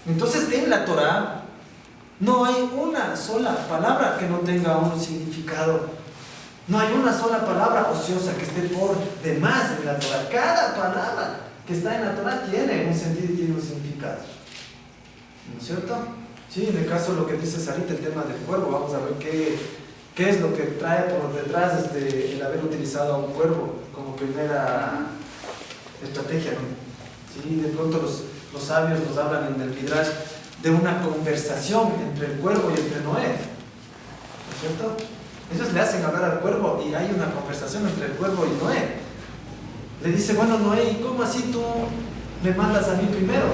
Entonces en la Torá no hay una sola palabra que no tenga un significado. No hay una sola palabra ociosa que esté por demás en la Torá. Cada palabra que está en la Torá tiene un sentido y tiene un significado. ¿No es cierto? Sí, en el caso de lo que dice Sarita, el tema del cuervo, vamos a ver qué es lo que trae por detrás el haber utilizado a un cuervo como primera estrategia, ¿no? Sí, de pronto los sabios nos hablan en el Midrash de una conversación entre el cuervo y entre Noé, ¿no es cierto? Ellos le hacen hablar al cuervo y hay una conversación entre el cuervo y Noé. Le dice, bueno, Noé, ¿y cómo así tú me mandas a mí primero?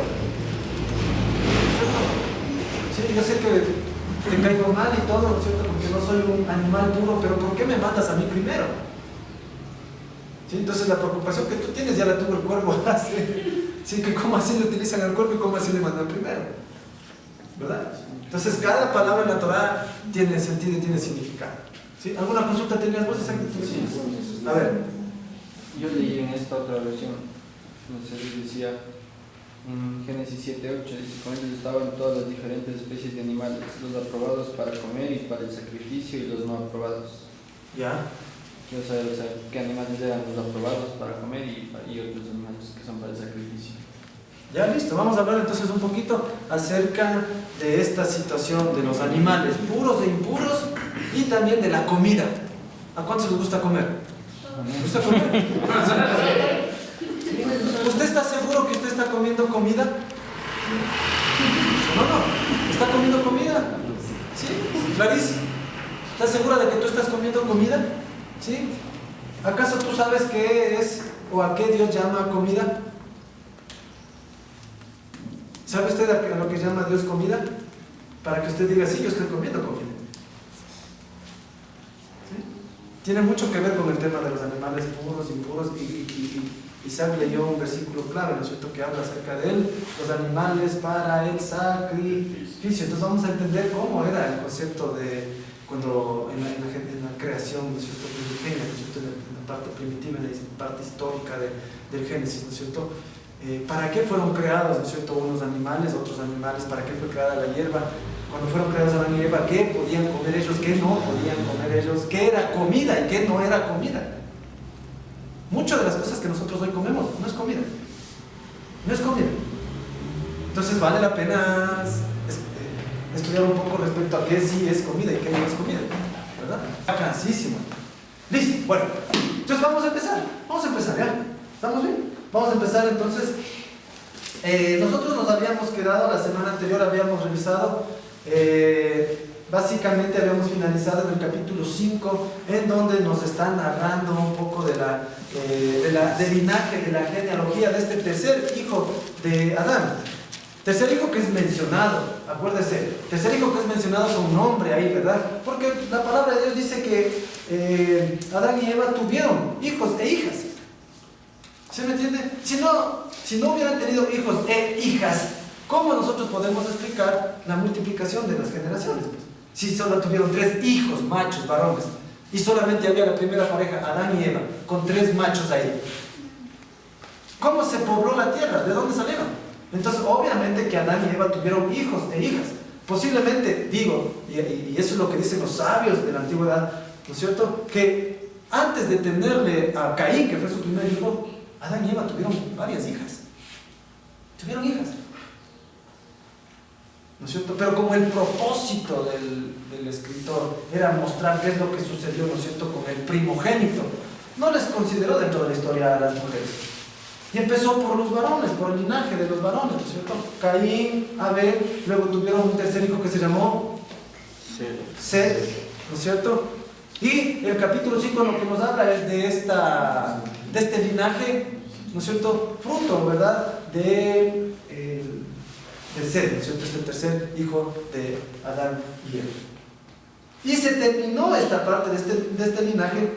Sí, yo sé que te caigo mal y todo, ¿no es cierto? Porque no soy un animal puro, pero ¿por qué me mandas a mí primero? ¿Sí? Entonces la preocupación que tú tienes ya la tuvo el cuervo hace. Sí, que cómo así le utilizan al cuervo y cómo así le mandan primero, ¿verdad? Entonces cada palabra en la Torá tiene sentido y tiene significado. ¿Sí? ¿Alguna consulta tenías vos? Sí. A ver. Yo leí en esta otra versión, no sé, decía en Génesis 7:8, dice: con ellos estaban todas las diferentes especies de animales, los aprobados para comer y para el sacrificio y los no aprobados. ¿Ya? Quiero saber, qué animales eran los aprobados para comer y otros animales que son para el sacrificio. Ya, listo. Vamos a hablar entonces un poquito acerca de esta situación de los animales puros e impuros y también de la comida. ¿A cuántos les gusta comer? ¿Les gusta comer? ¿Usted está seguro que usted está comiendo comida? No. ¿Está comiendo comida? ¿Sí? Clarice, ¿estás segura de que tú estás comiendo comida? ¿Sí? ¿Acaso tú sabes qué es o a qué Dios llama comida? ¿Sabe usted a lo que llama Dios comida? Para que usted diga, sí, yo estoy comiendo comida. ¿Sí? Tiene mucho que ver con el tema de los animales puros, impuros, y Isaac leyó un versículo clave, ¿no es cierto?, que habla acerca de él, los animales para el sacrificio. Entonces vamos a entender cómo era el concepto de cuando en la creación, ¿no es cierto?, primigenia, ¿no es cierto?, en la parte primitiva, en la parte histórica del Génesis, ¿no es cierto?, ¿para qué fueron creados, ¿no es cierto?, unos animales, otros animales? ¿Para qué fue creada la hierba? Cuando fueron creados Adán y Eva, ¿qué podían comer ellos? ¿Qué no podían comer ellos? ¿Qué era comida y qué no era comida? Muchas de las cosas que nosotros hoy comemos no es comida. No es comida. Entonces vale la pena estudiar un poco respecto a qué sí es comida y qué no es comida, ¿verdad? Cansísimo. Listo, bueno, entonces vamos a empezar, ¿ya? ¿Estamos bien? Vamos a empezar entonces. Nosotros nos habíamos quedado, la semana anterior habíamos revisado, básicamente habíamos finalizado en el capítulo 5, en donde nos están narrando un poco del linaje, de la genealogía de este tercer hijo de Adán. Tercer hijo que es mencionado, acuérdese, tercer hijo que es mencionado con nombre ahí, ¿verdad? Porque la palabra de Dios dice que Adán y Eva tuvieron hijos e hijas. ¿Se me entiende? Si no hubieran tenido hijos e hijas, ¿cómo nosotros podemos explicar la multiplicación de las generaciones? Pues, si solo tuvieron 3 hijos, machos, varones, y solamente había la primera pareja, Adán y Eva, con 3 machos ahí. ¿Cómo se pobló la tierra? ¿De dónde salieron? Entonces, obviamente que Adán y Eva tuvieron hijos e hijas. Posiblemente, digo, y eso es lo que dicen los sabios de la antigüedad, ¿no es cierto?, que antes de tenerle a Caín, que fue su primer hijo, Adán y Eva tuvieron varias hijas. Tuvieron hijas. ¿No es cierto? Pero como el propósito del escritor era mostrar qué es lo que sucedió, ¿no es cierto?, con el primogénito, no les consideró dentro de la historia a las mujeres. Y empezó por los varones, por el linaje de los varones, ¿no es cierto? Caín, Abel, luego tuvieron un tercer hijo que se llamó Set, ¿no es cierto? Y el capítulo 5 lo que nos habla es de este linaje, ¿no es cierto?, fruto, ¿verdad?, de Set, ¿no es cierto?, este tercer hijo de Adán y Eva. Y se terminó esta parte de este linaje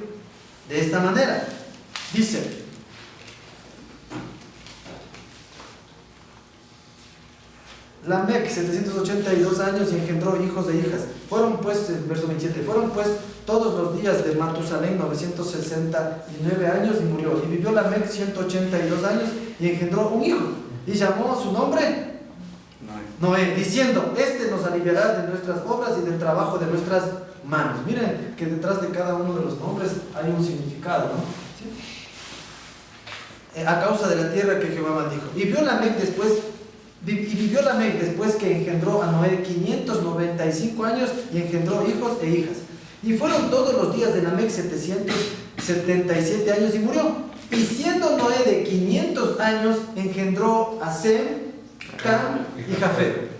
de esta manera. Dice: Lamec, 782 años, y engendró hijos e hijas. Fueron pues, el verso 27, fueron pues todos los días de Matusalén 969 años y murió. Y vivió Lamec 182 años y engendró un hijo. Y llamó su nombre Noé, diciendo, este nos aliviará de nuestras obras y del trabajo de nuestras manos. Miren que detrás de cada uno de los nombres hay un significado, ¿no? ¿Sí? A causa de la tierra que Jehová maldijo. Y vivió Lamec después que engendró a Noé 595 años y engendró hijos e hijas. Y fueron todos los días de Lamec 777 años y murió. Y siendo Noé de 500 años, engendró a Sem, Cam y Jafet.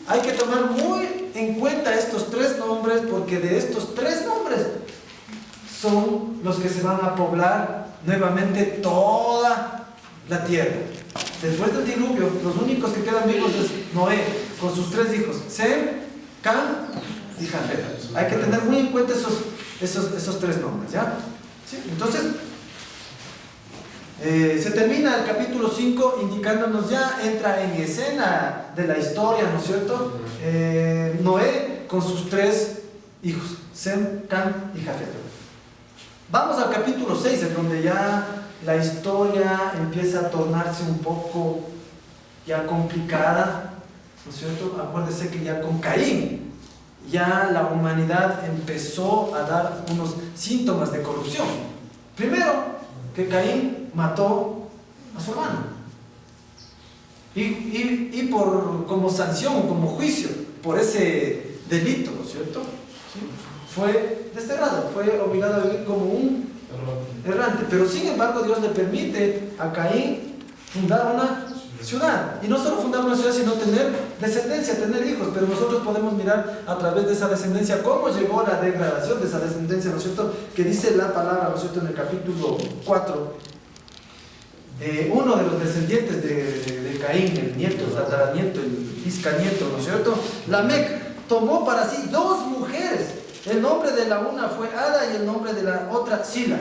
Hay que tomar muy en cuenta estos tres nombres, porque de estos tres nombres son los que se van a poblar nuevamente toda la tierra. Después del diluvio, los únicos que quedan vivos es Noé con sus tres hijos, Sem, Cam y Jafet. Hay que tener muy en cuenta esos tres nombres, ¿ya? ¿Sí? Entonces, se termina el capítulo 5 indicándonos ya, entra en escena de la historia, ¿no es cierto? Noé con sus tres hijos, Sem, Cam y Jafet. Vamos al capítulo 6, en donde ya la historia empieza a tornarse un poco ya complicada, ¿no es cierto? Acuérdese que ya con Caín, ya la humanidad empezó a dar unos síntomas de corrupción. Primero, que Caín mató a su hermano. Y como sanción, como juicio por ese delito, ¿no es cierto? ¿Sí? Fue desterrado, fue obligado a vivir como un errante. Pero sin embargo Dios le permite a Caín fundar una ciudad. Y no solo fundar una ciudad, sino tener descendencia, tener hijos. Pero nosotros podemos mirar a través de esa descendencia cómo llegó la degradación de esa descendencia, ¿no es cierto? Que dice la palabra, ¿no es cierto?, en el capítulo 4. Uno de los descendientes de Caín, el nieto, el tataranieto, el biscanieto, ¿no es cierto?, Lamec, tomó para sí dos mujeres. El nombre de la una fue Ada y el nombre de la otra Sila.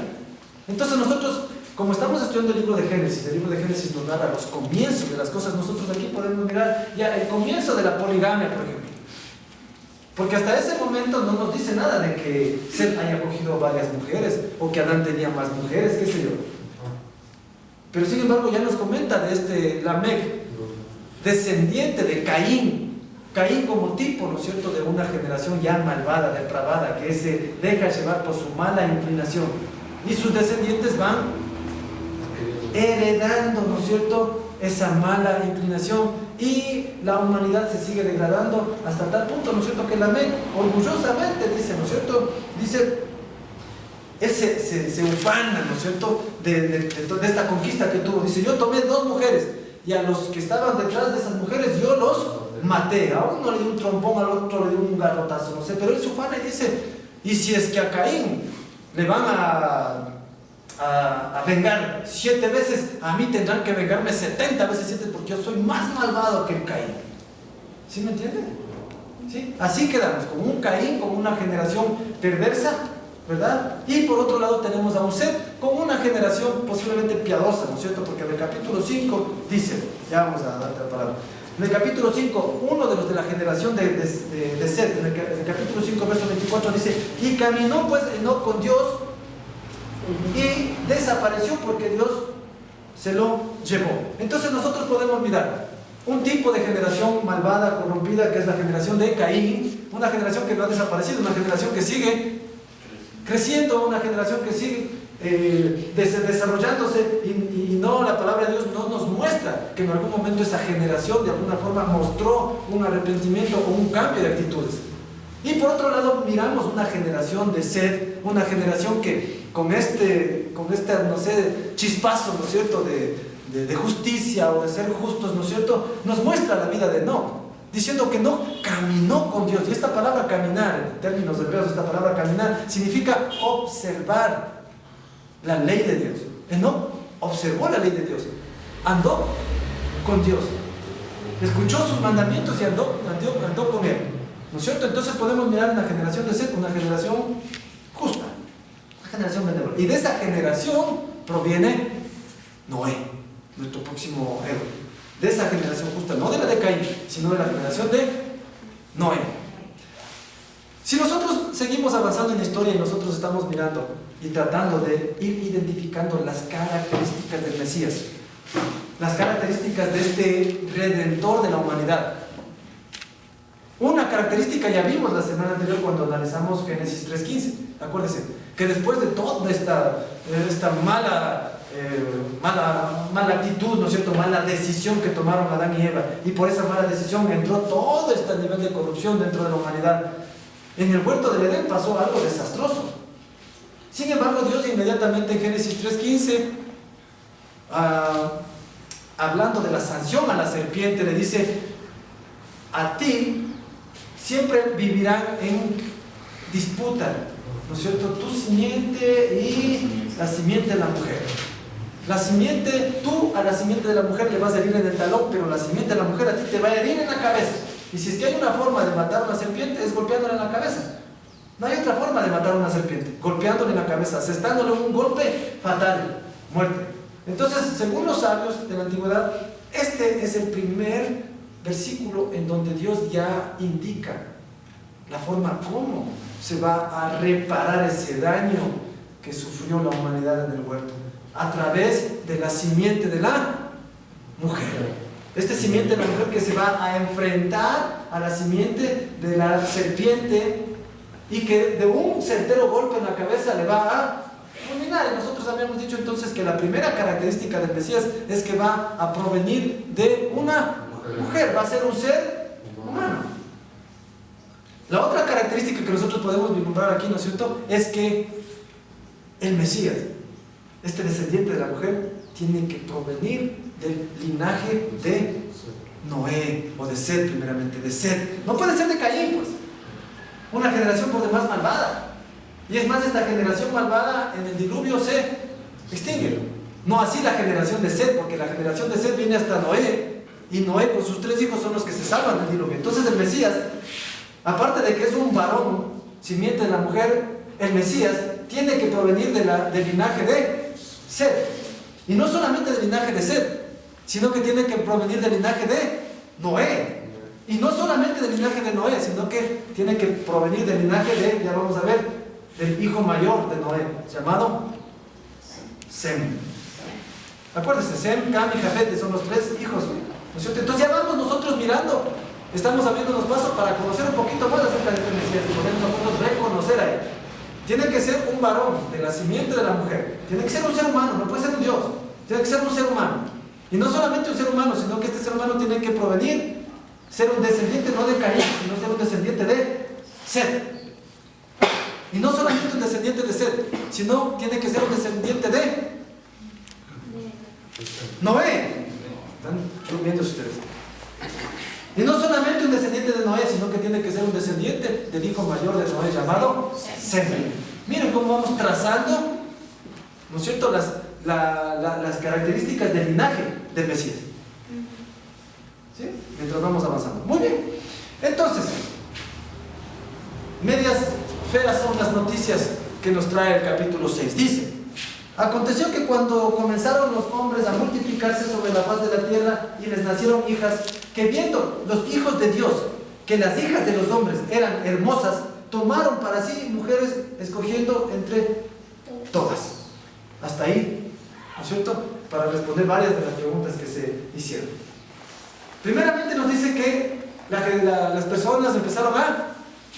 Entonces nosotros, como estamos estudiando el libro de Génesis nos narra los comienzos de las cosas. Nosotros aquí podemos mirar ya el comienzo de la poligamia, por ejemplo. Porque hasta ese momento no nos dice nada de que Seth haya cogido varias mujeres o que Adán tenía más mujeres, qué sé yo. Pero sin embargo ya nos comenta de este Lamec, descendiente de Caín. Caín como tipo, ¿no es cierto?, de una generación ya malvada, depravada, que se deja llevar por su mala inclinación. Y sus descendientes van heredando, ¿no es cierto?, esa mala inclinación. Y la humanidad se sigue degradando hasta tal punto, ¿no es cierto?, que Lamec orgullosamente dice, ¿no es cierto?, dice, él se ufana, ¿no es cierto?, de esta conquista que tuvo. Dice, yo tomé dos mujeres y a los que estaban detrás de esas mujeres yo los maté. A uno le dio un trompón, al otro le dio un garrotazo, no sé. Pero él se ufana y dice, y si es que a Caín le van a vengar 7 veces, a mí tendrán que vengarme 70 veces 7, porque yo soy más malvado que Caín. ¿Sí me entienden? ¿Sí? Así quedamos, con un Caín, con una generación perversa, ¿verdad? Y por otro lado tenemos a un Seth con una generación posiblemente piadosa, ¿no es cierto? Porque en el capítulo 5 dice, ya vamos a darte la palabra. En el capítulo 5, uno de los de la generación de Seth, en el capítulo 5, verso 24, dice, y caminó pues Enoc con Dios y desapareció porque Dios se lo llevó. Entonces nosotros podemos mirar un tipo de generación malvada, corrompida, que es la generación de Caín, una generación que no ha desaparecido, una generación que sigue creciendo, una generación que sigue desarrollándose, y no, la palabra de Dios no nos muestra que en algún momento esa generación de alguna forma mostró un arrepentimiento o un cambio de actitudes. Y por otro lado miramos una generación de sed, una generación que con este no sé, chispazo, ¿no es cierto?, de justicia o de ser justos, ¿no es cierto?, nos muestra la vida de Enoc, diciendo que Enoc caminó con Dios. Y esta palabra caminar, en términos hebreos, esta palabra caminar significa observar la ley de Dios. Enoc observó la ley de Dios, andó con Dios, escuchó sus mandamientos y andó con él, ¿no es cierto? Entonces podemos mirar en la generación de Seth, una generación justa, una generación benévola. Y de esa generación proviene Noé, nuestro próximo héroe. De esa generación justa, no de la de Caín, sino de la generación de Noé. Si nosotros seguimos avanzando en la historia y nosotros estamos mirando y tratando de ir identificando las características del Mesías, las características de este redentor de la humanidad, Una característica ya vimos la semana anterior cuando analizamos Génesis 3:15. Acuérdense que después de toda esta mala actitud, ¿no es cierto?, mala decisión que tomaron Adán y Eva, y por esa mala decisión entró todo este nivel de corrupción dentro de la humanidad. En el huerto del Edén pasó algo desastroso. Sin embargo, Dios inmediatamente en Génesis 3:15, hablando de la sanción a la serpiente, le dice: a ti siempre vivirán en disputa, ¿no es cierto?, tu simiente y la simiente de la mujer. La simiente, tú a la simiente de la mujer le vas a herir en el talón, pero la simiente de la mujer a ti te va a herir en la cabeza. Y si es que hay una forma de matar a una serpiente, es golpeándola en la cabeza. No hay otra forma de matar a una serpiente, golpeándole en la cabeza, asestándole un golpe fatal, muerte. Entonces, según los sabios de la antigüedad, este es el primer versículo en donde Dios ya indica la forma como se va a reparar ese daño que sufrió la humanidad en el huerto, a través de la simiente de la mujer. Este simiente de la mujer que se va a enfrentar a la simiente de la serpiente, y que de un certero golpe en la cabeza le va a fulminar. Y nosotros habíamos dicho entonces que la primera característica del Mesías es que va a provenir de una mujer, va a ser un ser humano. La otra característica que nosotros podemos vislumbrar aquí, ¿no es cierto?, es que el Mesías, este descendiente de la mujer, tiene que provenir del linaje de Noé, o de Set, primeramente, de Set. No puede ser de Caín, pues. Una generación por demás malvada. Y es más, esta generación malvada en el diluvio se extingue. No así la generación de Set, porque la generación de Set viene hasta Noé, y Noé con sus 3 hijos son los que se salvan del diluvio. Entonces el Mesías, aparte de que es un varón, simiente de la mujer, el Mesías tiene que provenir del linaje de Set. Y no solamente del linaje de Set, sino que tiene que provenir del linaje de Noé. Y no solamente del linaje de Noé, sino que tiene que provenir del linaje de, ya vamos a ver, del hijo mayor de Noé, llamado Sem. Acuérdense, Sem, Cam y Jafet son los 3 hijos, ¿no es cierto? Entonces ya vamos nosotros mirando, estamos abriendo los pasos para conocer un poquito más acerca de este Mesías, y poder nosotros reconocer a él. Tiene que ser un varón de la simiente de la mujer, tiene que ser un ser humano, no puede ser un Dios, tiene que ser un ser humano. Y no solamente un ser humano, sino que este ser humano tiene que provenir, ser un descendiente no de Caín, sino ser un descendiente de Set. Y no solamente un descendiente de Set, sino tiene que ser un descendiente de Noé. ¿Están durmiendo ustedes? Y no solamente un descendiente de Noé, sino que tiene que ser un descendiente del hijo mayor de Noé, llamado Sem. Miren cómo vamos trazando, ¿no es cierto?, las características del linaje del Mesías. ¿Sí? Mientras vamos avanzando. Muy bien. Entonces, medias feras son las noticias que nos trae el capítulo 6. Dice: aconteció que cuando comenzaron los hombres a multiplicarse sobre la faz de la tierra y les nacieron hijas, que viendo los hijos de Dios que las hijas de los hombres eran hermosas, tomaron para sí mujeres, escogiendo entre todas. Hasta ahí, ¿no es cierto?, para responder varias de las preguntas que se hicieron. Primeramente nos dice que las personas empezaron a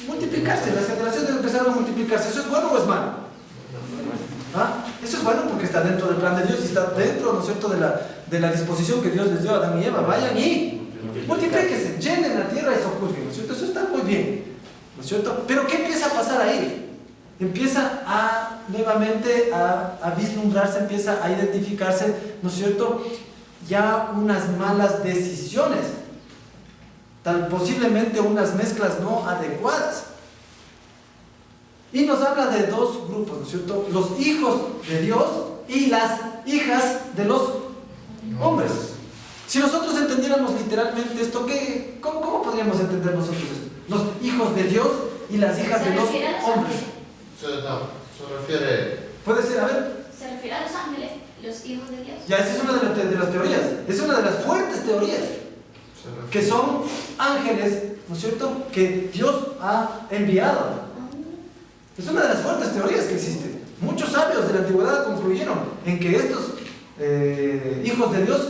multiplicarse, las generaciones empezaron a multiplicarse. ¿Eso es bueno o es malo? ¿Ah? Eso es bueno porque está dentro del plan de Dios y está dentro, ¿no es cierto?, de la disposición que Dios les dio a Adán y Eva. Vayan y multiplíquense, llenen la tierra y sojuzguen, ¿no es cierto? Eso está muy bien, ¿no es cierto? Pero ¿qué empieza a pasar ahí? Empieza nuevamente a vislumbrarse, empieza a identificarse, ¿no es cierto?, ya unas malas decisiones, posiblemente unas mezclas no adecuadas. Y nos habla de 2 grupos, ¿no es cierto?, los hijos de Dios y las hijas de los hombres. Si nosotros entendiéramos literalmente esto, ¿cómo podríamos entender nosotros esto? Los hijos de Dios y las hijas de los hombres. Se refiere... Puede ser, a ver. Se refiere a los ángeles, los hijos de Dios. Ya, esa es una de las teorías. Es una de las fuertes teorías. Que son ángeles, ¿no es cierto?, que Dios ha enviado. Es una de las fuertes teorías que existen. Muchos sabios de la antigüedad concluyeron en que estos hijos de Dios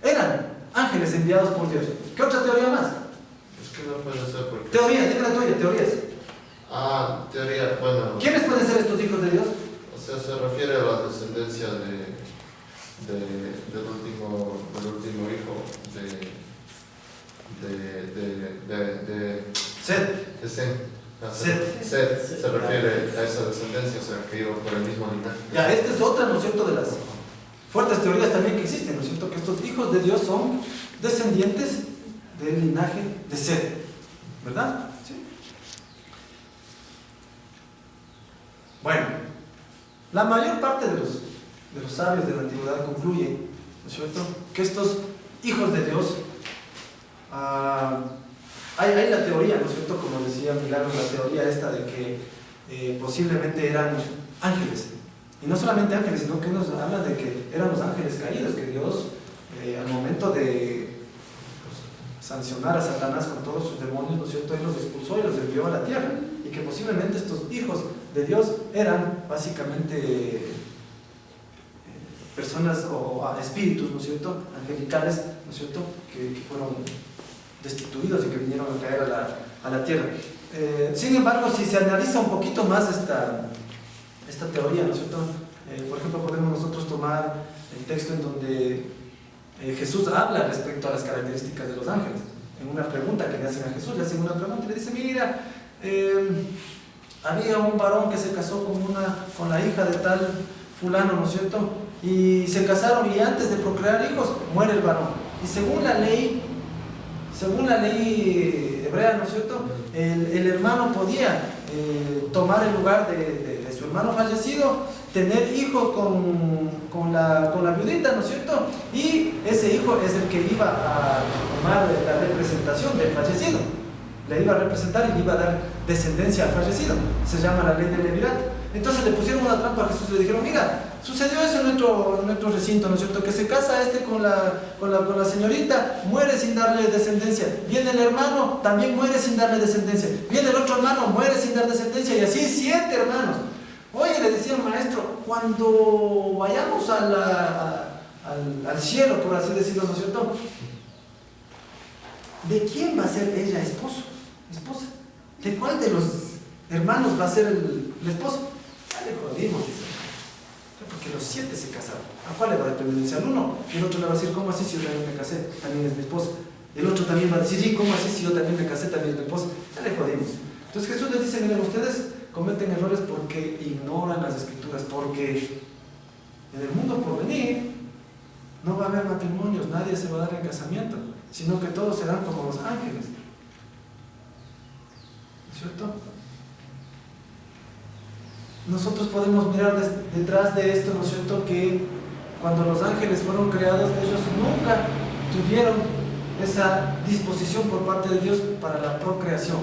eran ángeles enviados por Dios. ¿Qué otra teoría más? Es que no puede ser porque Teoría, dime la tuya, teorías. Ah, teoría, bueno. ¿Quiénes pueden ser estos hijos de Dios? O sea, se refiere a la descendencia del último hijo Sed. de Sem. Sed. Sed se refiere a esa descendencia, o sea, que iba por el mismo linaje. Ya, esta es otra, ¿no es cierto?, de las fuertes teorías también que existen, ¿no es cierto?, que estos hijos de Dios son descendientes del linaje de Sed, ¿verdad? ¿Sí? Bueno, la mayor parte de los sabios de la antigüedad concluye, ¿no es cierto?, que estos hijos de Dios, hay la teoría, ¿no es cierto?, como decía Milagros, la teoría esta de que posiblemente eran ángeles. Y no solamente ángeles, sino que nos habla de que eran los ángeles caídos, que Dios, al momento de sancionar a Satanás con todos sus demonios, ¿no es cierto?, Él los expulsó y los envió a la tierra. Y que posiblemente estos hijos de Dios eran básicamente personas o espíritus, ¿no es cierto?, angelicales, ¿no es cierto?, que fueron destituidos y que vinieron a caer a la tierra. Sin embargo, si se analiza un poquito más esta teoría, ¿no es cierto?, por ejemplo, podemos nosotros tomar el texto en donde Jesús habla respecto a las características de los ángeles. En una pregunta que le hacen a Jesús, le hacen una pregunta y le dice: mira, había un varón que se casó con la hija de tal fulano, ¿no es cierto?, y se casaron, y antes de procrear hijos muere el varón, y según la ley hebrea, ¿no es cierto?, el hermano podía tomar el lugar de su hermano fallecido, tener hijo con la viudita, ¿no es cierto?, y ese hijo es el que iba a tomar la representación del fallecido, le iba a representar y le iba a dar descendencia al fallecido. Se llama la ley del levirato. Entonces le pusieron una trampa a Jesús y le dijeron: mira, sucedió eso en nuestro recinto, ¿no es cierto?, que se casa con la señorita, muere sin darle descendencia, viene el hermano, también muere sin darle descendencia, viene el otro hermano, muere sin dar descendencia, y así 7 hermanos. Oye, le decía el maestro, cuando vayamos al cielo, por así decirlo, ¿no es cierto?, ¿de quién va a ser ella esposa? ¿De cuál de los hermanos va a ser el esposo? Ya le jodimos, dice. Porque los 7 se casaron. ¿A cuál le va a dependencia? Al uno. Y el otro le va a decir: ¿cómo así si yo también me casé? También es mi esposa. Y el otro también va a decir: sí, ¿cómo así si yo también me casé? También es mi esposa. Ya le jodimos. Entonces Jesús les dice: miren, ustedes cometen errores porque ignoran las escrituras, porque en el mundo por venir no va a haber matrimonios, nadie se va a dar en casamiento, sino que todos serán como los ángeles. ¿No es cierto? Nosotros podemos mirar detrás de esto, ¿no es cierto?, que cuando los ángeles fueron creados, ellos nunca tuvieron esa disposición por parte de Dios para la procreación.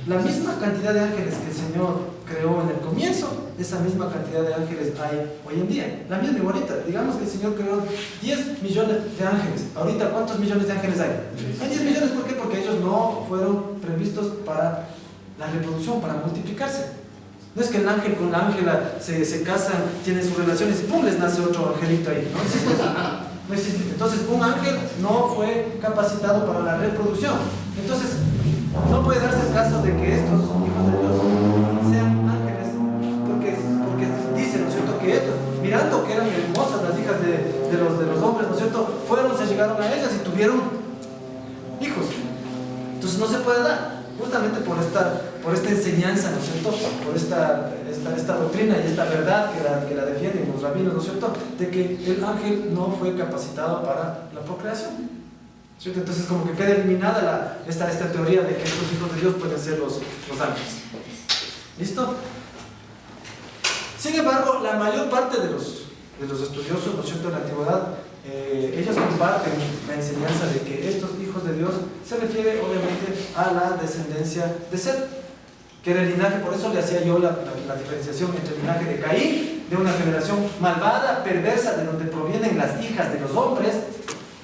La misma cantidad de ángeles que el Señor creó en el comienzo, esa misma cantidad de ángeles hay hoy en día. La misma igualita. Digamos que el Señor creó 10 millones de ángeles. Ahorita, ¿cuántos millones de ángeles hay? Hay 10 millones, ¿por qué? Porque ellos no fueron previstos para la reproducción, para multiplicarse. No es que el ángel con la ángela se casan, tienen sus relaciones y ¡pum!, les nace otro angelito ahí. No existe eso. No existe. Entonces, un ángel no fue capacitado para la reproducción. Entonces, no puede darse el caso de que estos hijos de Dios sean ángeles, porque dice, ¿no es cierto?, que estos, mirando que eran hermosas las hijas de los hombres, ¿no es cierto?, se llegaron a ellas y tuvieron hijos. Entonces no se puede dar, justamente por esta enseñanza, ¿no es cierto?, por esta doctrina y esta verdad que la defienden los rabinos, ¿no es cierto?, de que el ángel no fue capacitado para la procreación. ¿Cierto? Entonces como que queda eliminada esta teoría de que estos hijos de Dios pueden ser los ángeles. ¿Listo? Sin embargo, la mayor parte de los estudiosos, ¿no es cierto?, de la antigüedad, ellos comparten la enseñanza de que estos hijos de Dios se refiere obviamente a la descendencia de Set, que era el linaje. Por eso le hacía yo la diferenciación entre el linaje de Caín, de una generación malvada, perversa, de donde provienen las hijas de los hombres,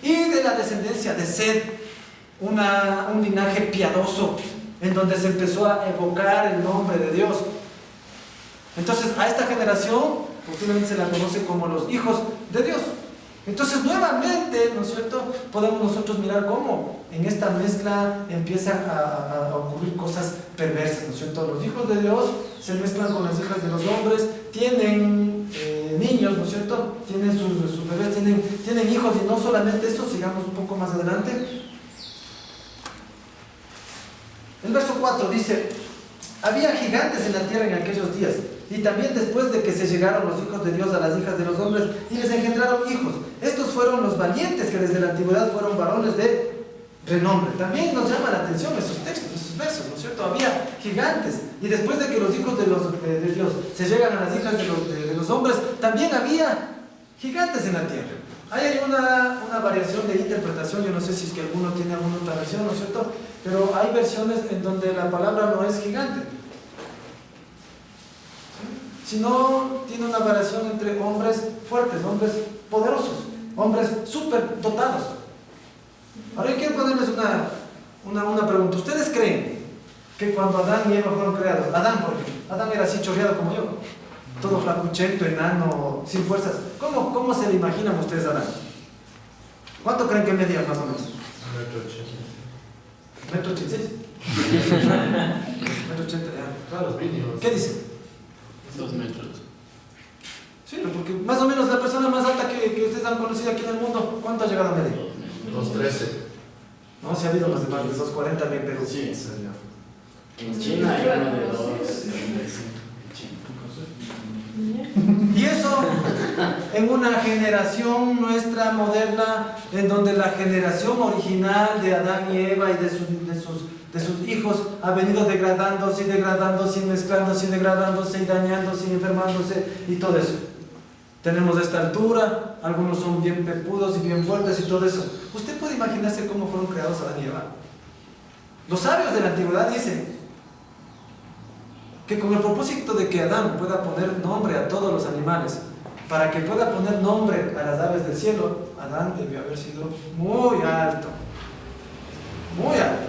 y de la descendencia de Set, un linaje piadoso, en donde se empezó a evocar el nombre de Dios. Entonces, a esta generación posiblemente se la conoce como los hijos de Dios. Entonces nuevamente, ¿no es cierto?, podemos nosotros mirar cómo en esta mezcla empiezan a ocurrir cosas perversas, ¿no es cierto? Los hijos de Dios se mezclan con las hijas de los hombres, tienen niños, ¿no es cierto?, tienen sus bebés, tienen hijos, y no solamente eso, sigamos un poco más adelante. El verso 4 dice: había gigantes en la tierra en aquellos días, y también después de que se llegaron los hijos de Dios a las hijas de los hombres, y les engendraron hijos. Estos fueron los valientes que desde la antigüedad fueron varones de renombre. También nos llama la atención esos textos, esos versos, ¿no es cierto? Había gigantes, y después de que los hijos de Dios se llegan a las hijas de los hombres, también había gigantes en la tierra. Hay una variación de interpretación, yo no sé si es que alguno tiene alguna otra versión, ¿no es cierto?, pero hay versiones en donde la palabra no es gigante, sino tiene una variación entre hombres fuertes, hombres poderosos, hombres súper dotados. Ahora yo quiero ponerles una pregunta. ¿Ustedes creen que cuando Adán y Eva fueron creados, Adán era así chorreado como yo, todo flacuchento, enano, sin fuerzas? ¿Cómo se le imaginan ustedes a Adán? ¿Cuánto creen que medía más o menos? 1,86 m. 1,86 m, Claro, mínimos. ¿Qué dice? 2 metros. Sí, porque más o menos la persona más alta que ustedes han conocido aquí en el mundo, ¿cuánto ha llegado a medir? 2,13. No, se ha habido más de 2,40 en Perú. Sí. En serio. En China hay uno de 2. Y eso en una generación nuestra moderna, en donde la generación original de Adán y Eva y de sus hijos ha venido degradándose y degradándose y mezclándose y degradándose y dañándose y enfermándose y todo eso. Tenemos esta altura, algunos son bien pepudos y bien fuertes y todo eso. ¿Usted puede imaginarse cómo fueron creados Adán y Eva? Los sabios de la antigüedad dicen que con el propósito de que Adán pueda poner nombre a todos los animales, para que pueda poner nombre a las aves del cielo, Adán debió haber sido muy alto. Muy alto.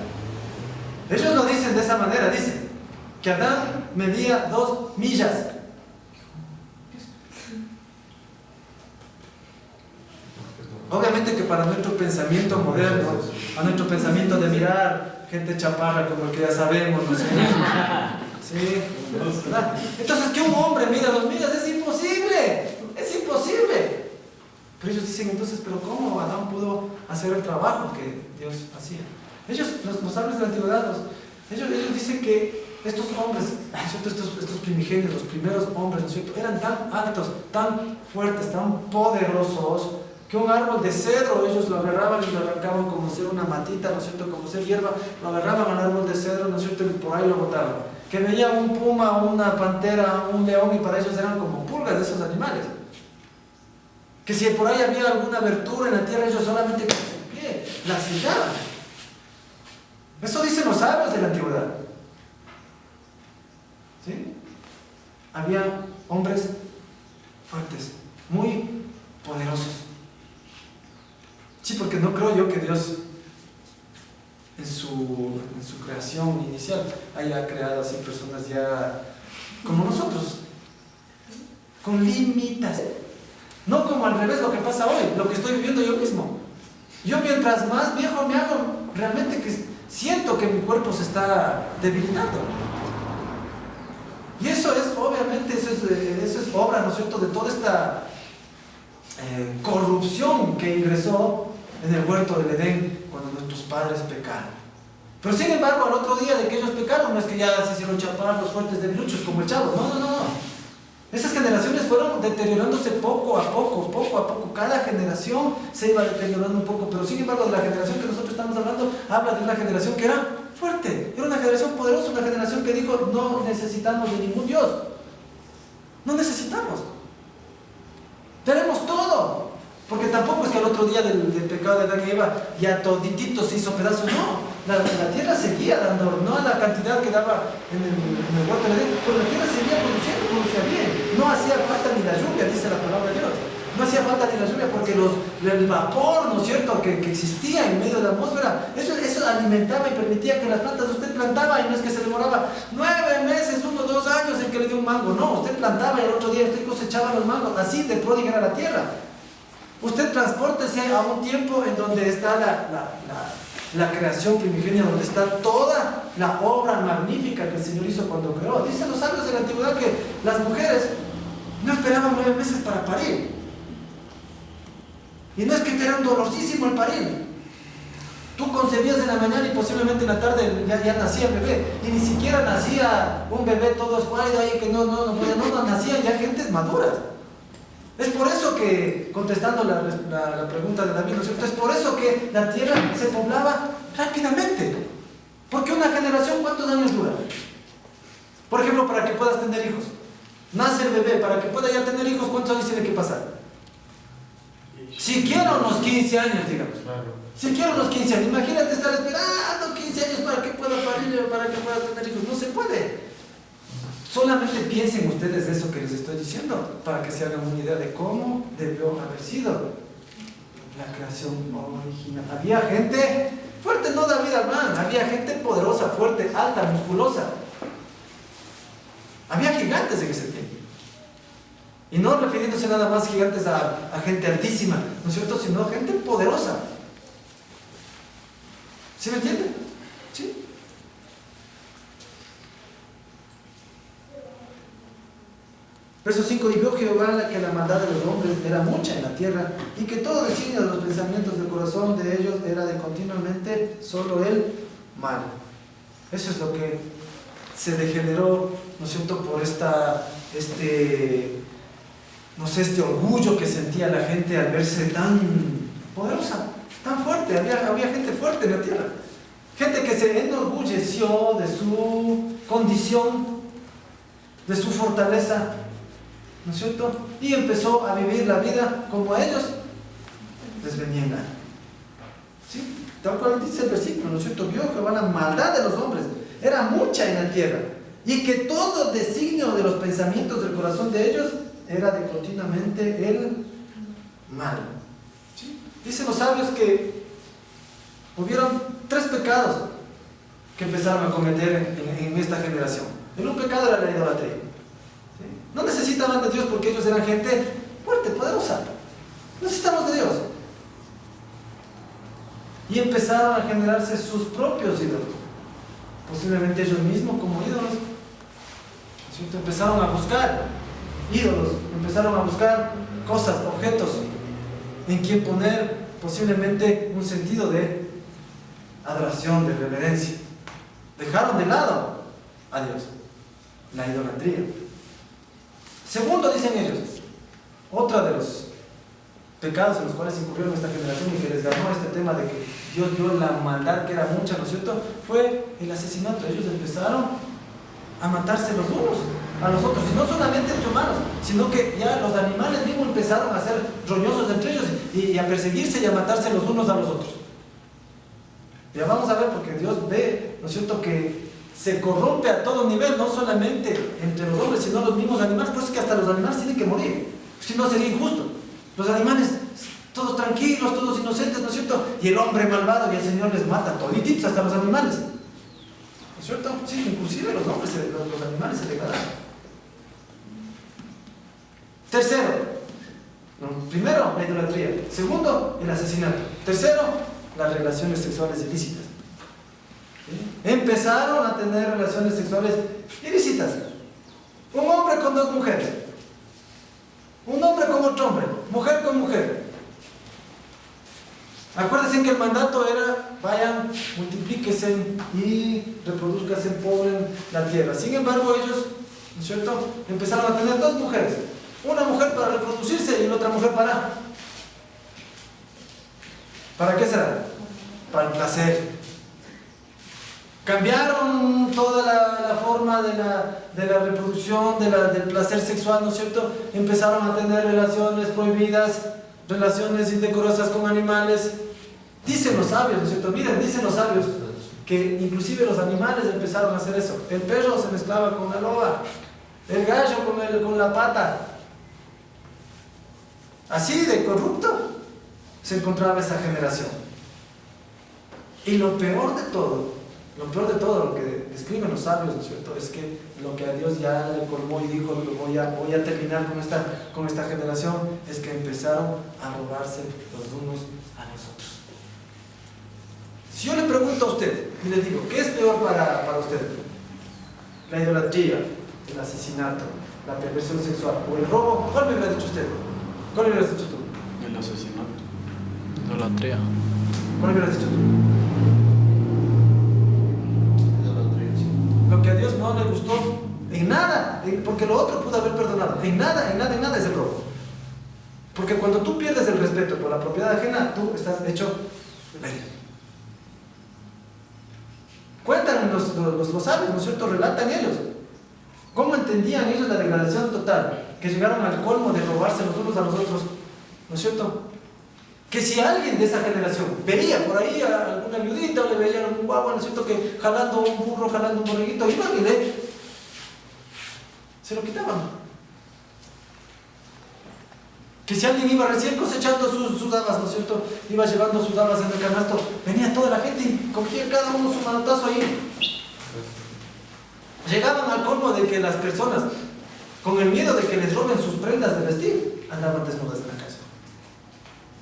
Ellos lo dicen de esa manera, dicen que Adán medía 2 millas. Obviamente que para nuestro pensamiento moderno, a nuestro pensamiento de mirar gente chaparra como el que ya sabemos, ¿no es cierto? Sí, ¿verdad? Entonces que un hombre mida 2 millas es imposible, es imposible. Pero ellos dicen entonces, pero ¿cómo Adán pudo hacer el trabajo que Dios hacía? Ellos, los sabios de la antigüedad, ellos dicen que estos hombres, ¿no es cierto?, estos primigenios, los primeros hombres, ¿no es cierto?, eran tan altos, tan fuertes, tan poderosos, que un árbol de cedro ellos lo agarraban y lo arrancaban como ser una matita, ¿no es cierto?, como ser hierba, lo agarraban al árbol de cedro, ¿no es cierto?, y por ahí lo botaban. Que veían un puma, una pantera, un león, y para ellos eran como pulgas de esos animales. Que si por ahí había alguna abertura en la tierra, ellos solamente con su pie la sellaban. Eso dicen los sabios de la antigüedad. ¿Sí? Había hombres fuertes, muy poderosos. Sí, porque no creo yo que Dios en su creación inicial haya creado así personas ya como nosotros, con límites, no como al revés lo que pasa hoy, lo que estoy viviendo yo mismo. Yo mientras más viejo me hago, realmente que siento que mi cuerpo se está debilitando. Y eso es, obviamente, eso es obra, ¿no es cierto?, de toda esta corrupción que ingresó en el huerto del Edén cuando nuestros padres pecaron. Pero sin embargo, al otro día de que ellos pecaron, no es que ya se hicieron chaparros fuertes debiluchos como el chavo. No. Esas generaciones fueron deteriorándose poco a poco. Cada generación se iba deteriorando un poco, pero sin embargo, de la generación que nosotros estamos hablando, habla de una generación que era fuerte, era una generación poderosa, una generación que dijo: no necesitamos de ningún Dios. No necesitamos. Tenemos todo. Porque tampoco es que al otro día del pecado de Adán y Eva ya toditito se hizo pedazos, no. La tierra seguía dando, no a la cantidad que daba en el huerto de Edén, pero la tierra seguía produciendo, producía bien. No hacía falta ni la lluvia, dice la palabra de Dios. No hacía falta ni la lluvia porque el vapor, ¿no es cierto?, que existía en medio de la atmósfera, eso alimentaba y permitía que las plantas, usted plantaba y no es que se demoraba 9 meses, 1 o 2 años en que le dio un mango, no, usted plantaba y el otro día usted cosechaba los mangos, así de pródiga era la tierra. Usted transpórtese a un tiempo en donde está la creación primigenia, donde está toda la obra magnífica que el Señor hizo cuando creó. Dicen los sabios de la antigüedad que las mujeres no esperaban 9 meses para parir. Y no es que te era un dolorosísimo el parir. Tú concebías en la mañana y posiblemente en la tarde ya nacía el bebé. Y ni siquiera nacía un bebé todo escuálido ahí que no, nacían ya gentes maduras. Es por eso que, contestando la pregunta de David, ¿no es cierto? Es por eso que la tierra se poblaba rápidamente. Porque una generación, ¿cuántos años dura? Por ejemplo, para que puedas tener hijos. Nace el bebé, para que pueda ya tener hijos, ¿cuántos años tiene que pasar? Siquiera unos 15 años, digamos. Siquiera unos 15 años. Imagínate estar esperando 15 años para que pueda parir, para que pueda tener hijos. No se puede. Solamente piensen ustedes eso que les estoy diciendo, para que se hagan una idea de cómo debió haber sido la creación original. Había gente fuerte, no David Armán, había gente poderosa, fuerte, alta, musculosa. Había gigantes en ese tiempo. Y no refiriéndose nada más gigantes a gente altísima, ¿no es cierto? Sino gente poderosa. ¿Sí me entienden? ¿Sí? Verso 5, y vio Jehová que la maldad de los hombres era mucha en la tierra, y que todo designio de los pensamientos del corazón de ellos era de continuamente solo el mal. Eso es lo que se degeneró, ¿no es cierto?, por este orgullo que sentía la gente al verse tan poderosa, tan fuerte. Había gente fuerte en la tierra, gente que se enorgulleció de su condición, de su fortaleza, ¿no es cierto? Y empezó a vivir la vida como a ellos les venía en gana. ¿Sí? Tal cual dice el versículo, ¿no es cierto? Vio que la maldad de los hombres era mucha en la tierra, y que todo designio de los pensamientos del corazón de ellos era de continuamente el mal. ¿Sí? Dicen los sabios que hubieron 3 pecados que empezaron a cometer en esta generación. El un pecado era la idolatría. ¿Sí? No necesitaban de Dios porque ellos eran gente fuerte, poderosa. Necesitamos de Dios. Y empezaron a generarse sus propios ídolos. Posiblemente ellos mismos como ídolos. ¿Sí? Empezaron a buscar ídolos, empezaron a buscar cosas, objetos en quien poner posiblemente un sentido de adoración, de reverencia. Dejaron de lado a Dios, la idolatría. Segundo, dicen ellos, otra de los pecados en los cuales incurrieron esta generación y que les ganó este tema de que Dios vio la maldad que era mucha, ¿no es cierto?, fue el asesinato. Ellos empezaron a matarse los unos a los otros, y no solamente entre humanos, sino que ya los animales mismos empezaron a ser roñosos entre ellos y a perseguirse y a matarse los unos a los otros. Ya vamos a ver, porque Dios ve, ¿no es cierto?, que se corrompe a todo nivel, no solamente entre los hombres, sino los mismos animales. Por eso es que hasta los animales tienen que morir, si no sería injusto. Los animales, todos tranquilos, todos inocentes, ¿no es cierto?, y el hombre malvado, y el Señor les mata todititos, hasta los animales, ¿no es cierto? Sí, inclusive los hombres, los animales se degradan. Tercero, primero, la idolatría. Segundo, el asesinato. Tercero, las relaciones sexuales ilícitas. ¿Sí? Empezaron a tener relaciones sexuales ilícitas. Un hombre con 2 mujeres. Un hombre con otro hombre. Mujer con mujer. Acuérdense que el mandato era: vayan, multiplíquense y reproduzcanse, poblen la tierra. Sin embargo, ellos, ¿no es cierto?, empezaron a tener 2 mujeres. Una mujer para reproducirse y la otra mujer ¿para qué será? Para el placer. Cambiaron toda la forma de la reproducción, del placer sexual, ¿no es cierto? Empezaron a tener relaciones prohibidas, relaciones indecorosas con animales. Dicen los sabios, ¿no es cierto? Miren, dicen los sabios que inclusive los animales empezaron a hacer eso. El perro se mezclaba con la loba, el gallo con la pata. Así de corrupto se encontraba esa generación. Y lo peor de todo Lo peor de todo, lo que describen los sabios, ¿no es cierto?, es que lo que a Dios ya le colmó y dijo, voy a terminar con esta generación, es que empezaron a robarse los unos a los otros. Si yo le pregunto a usted y le digo, ¿qué es peor para usted? La idolatría, el asesinato, la perversión sexual o el robo, ¿cuál me hubiera dicho usted? ¿Cuál me hubieras dicho tú? El asesinato. Idolatría. ¿Cuál me hubieras dicho tú? Lo que a Dios no le gustó en nada, porque lo otro pudo haber perdonado, en nada es el robo. Porque cuando tú pierdes el respeto por la propiedad ajena, tú estás hecho rebelde. Cuentan los sabios, ¿no es cierto?, relatan ellos cómo entendían ellos la degradación total, que llegaron al colmo de robarse los unos a los otros, ¿no es cierto? Que si alguien de esa generación veía por ahí a alguna viudita o le veía a algún guagua, ¿no es cierto?, que jalando un burro, jalando un borreguito, iban y se lo quitaban. Que si alguien iba recién cosechando sus habas, ¿no es cierto?, iba llevando sus habas en el canasto, venía toda la gente y cogía cada uno su manotazo ahí. Llegaban al colmo de que las personas, con el miedo de que les roben sus prendas de vestir, andaban desnudas en la calle.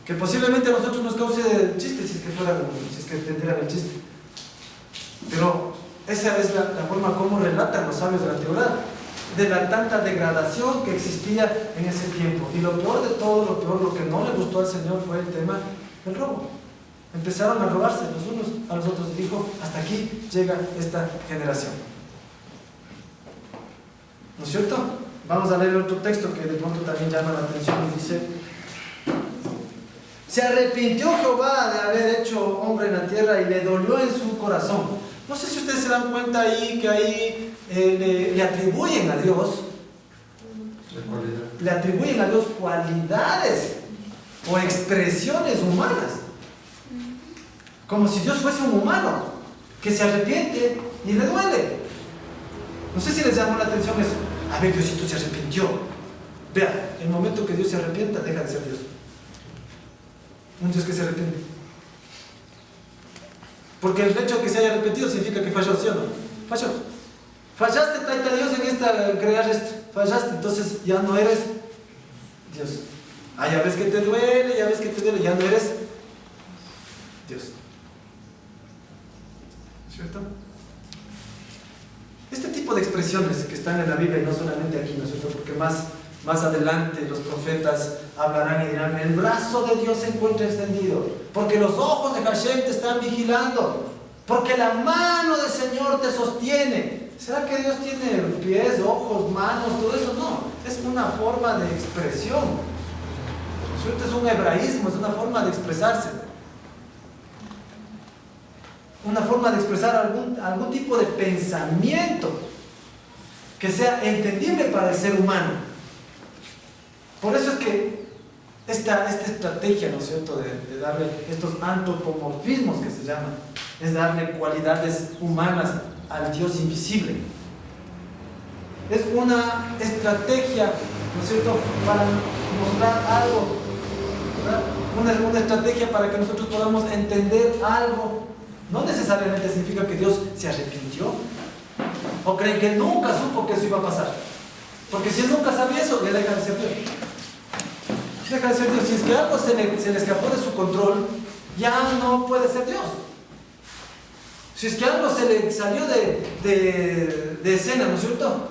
Que posiblemente a nosotros nos cause chiste si es que entendieran el chiste. Pero esa es la forma como relatan los sabios de la antigüedad, de la tanta degradación que existía en ese tiempo. Y lo peor de todo, lo que no le gustó al Señor fue el tema del robo. Empezaron a robarse los unos a los otros y dijo, hasta aquí llega esta generación. ¿No es cierto? Vamos a leer otro texto que de pronto también llama la atención y dice: se arrepintió Jehová de haber hecho hombre en la tierra y le dolió en su corazón. No sé si ustedes se dan cuenta ahí que ahí le atribuyen a Dios, cualidades o expresiones humanas, como si Dios fuese un humano que se arrepiente y le duele. No sé si les llamó la atención eso. A ver, Diosito se arrepintió. Vea, el momento que Dios se arrepienta, deja de ser Dios. Un Dios que se arrepiente. Porque el hecho de que se haya arrepentido significa que falló, ¿sí o no? Falló. Fallaste, taita Dios, en crear esto. Fallaste, entonces ya no eres Dios. Ah, ya ves que te duele, ya no eres Dios. ¿Cierto? Este tipo de expresiones que están en la Biblia, y no solamente aquí, ¿no es cierto?, porque más adelante los profetas hablarán y dirán: el brazo de Dios se encuentra extendido, porque los ojos de Hashem te están vigilando, porque la mano del Señor te sostiene. ¿Será que Dios tiene pies, ojos, manos, todo eso? No, es una forma de expresión, ¿no es cierto? Es un hebraísmo, es una forma de expresarse, una forma de expresar algún tipo de pensamiento que sea entendible para el ser humano. Por eso es que esta estrategia, ¿no es cierto?, de darle estos antropomorfismos que se llaman, es darle cualidades humanas al Dios invisible. Es una estrategia, ¿no es cierto?, para mostrar algo, ¿verdad? Una estrategia para que nosotros podamos entender algo. No necesariamente significa que Dios se arrepintió, o creen que nunca supo que eso iba a pasar, porque si él nunca sabía eso, ya deja de ser Dios. Deja de ser Dios. Si es que algo se le escapó de su control, ya no puede ser Dios. Si es que algo se le salió de escena, ¿no es cierto?,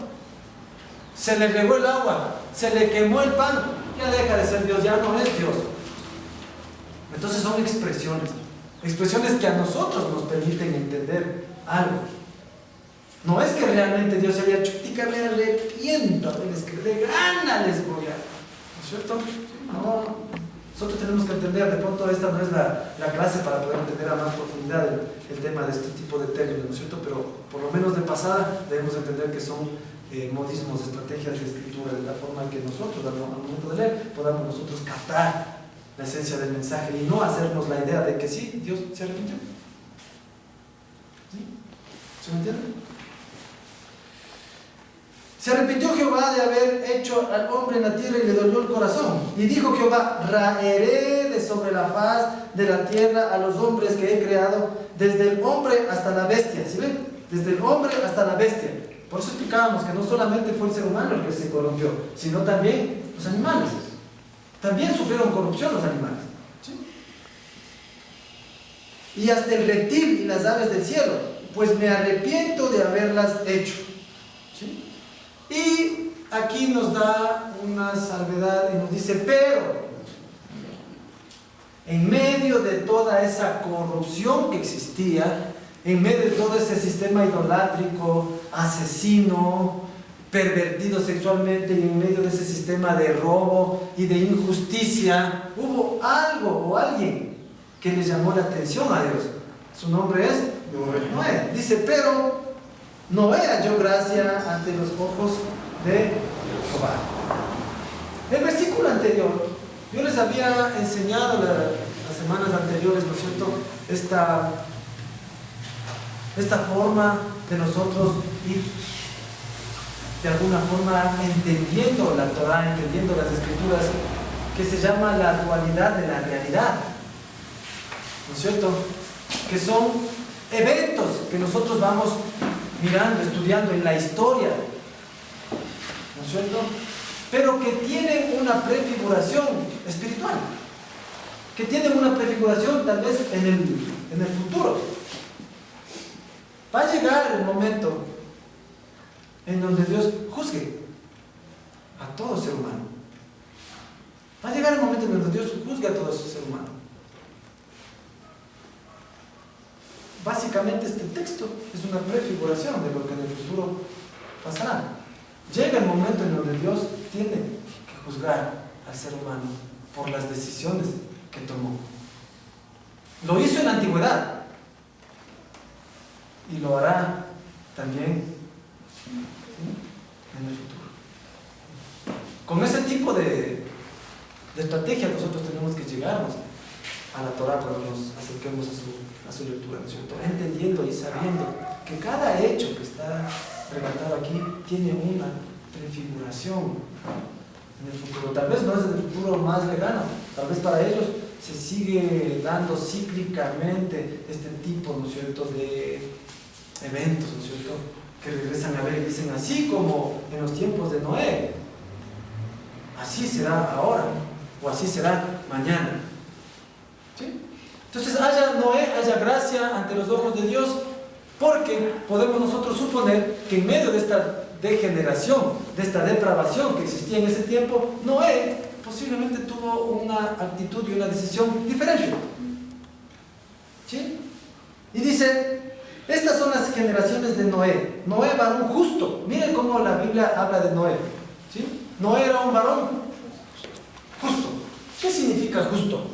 se le regó el agua, se le quemó el pan, ya deja de ser Dios, ya no es Dios. Entonces son expresiones que a nosotros nos permiten entender algo. No es que realmente Dios se había dicho: tica, me arrepiento, de gana les voy a... ¿No es cierto? No, nosotros tenemos que entender, de pronto esta no es la clase para poder entender a más profundidad el tema de este tipo de términos, ¿no es cierto? Pero por lo menos de pasada debemos entender que son modismos, estrategias de escritura, de la forma que nosotros al momento de leer podamos nosotros captar la esencia del mensaje y no hacernos la idea de que sí, Dios se arrepintió. ¿Sí? ¿Se me entiende? Se arrepintió Jehová de haber hecho al hombre en la tierra y le dolió el corazón. Y dijo Jehová: raeré de sobre la faz de la tierra a los hombres que he creado, desde el hombre hasta la bestia, ¿sí ven? Desde el hombre hasta la bestia. Por eso explicábamos que no solamente fue el ser humano el que se corrompió, sino también los animales. También sufrieron corrupción los animales, ¿sí? Y hasta el reptil y las aves del cielo, pues me arrepiento de haberlas hecho, ¿sí? Y aquí nos da una salvedad y nos dice, pero en medio de toda esa corrupción que existía, en medio de todo ese sistema idolátrico, asesino, pervertido sexualmente, y en medio de ese sistema de robo y de injusticia, hubo algo o alguien que le llamó la atención a Dios. Su nombre es Noé. Dice, pero Noé halló gracia ante los ojos de Jehová. El versículo anterior, yo les había enseñado las semanas anteriores, ¿no es cierto?, esta forma de nosotros ir de alguna forma entendiendo la Torah, entendiendo las Escrituras, que se llama la dualidad de la realidad, ¿no es cierto?, que son eventos que nosotros vamos mirando, estudiando en la historia, ¿no es cierto?, pero que tienen una prefiguración espiritual, que tienen una prefiguración tal vez en el futuro. Va a llegar el momento en donde Dios juzgue a todo ser humano. Va a llegar el momento en donde Dios juzgue a todo ser humano. Básicamente este texto es una prefiguración de lo que en el futuro pasará. Llega el momento en donde Dios tiene que juzgar al ser humano por las decisiones que tomó. Lo hizo en la antigüedad y lo hará también en el futuro. Con ese tipo de estrategia nosotros tenemos que llegarnos a la Torah cuando nos acerquemos a su lectura, ¿no es cierto?, entendiendo y sabiendo que cada hecho que está relatado aquí tiene una prefiguración en el futuro. Tal vez no es en el futuro más lejano, tal vez para ellos se sigue dando cíclicamente este tipo, ¿no es cierto?, de eventos, ¿no es cierto?, que regresan a ver y dicen, así como en los tiempos de Noé, así será ahora, o así será mañana, ¿sí? Entonces haya Noé, haya gracia ante los ojos de Dios, porque podemos nosotros suponer que en medio de esta degeneración, de esta depravación que existía en ese tiempo, Noé posiblemente tuvo una actitud y una decisión diferente, ¿sí? Y dice, estas son las generaciones de Noé. Noé, varón justo. Miren cómo la Biblia habla de Noé, ¿sí? Noé era un varón justo. ¿Qué significa justo?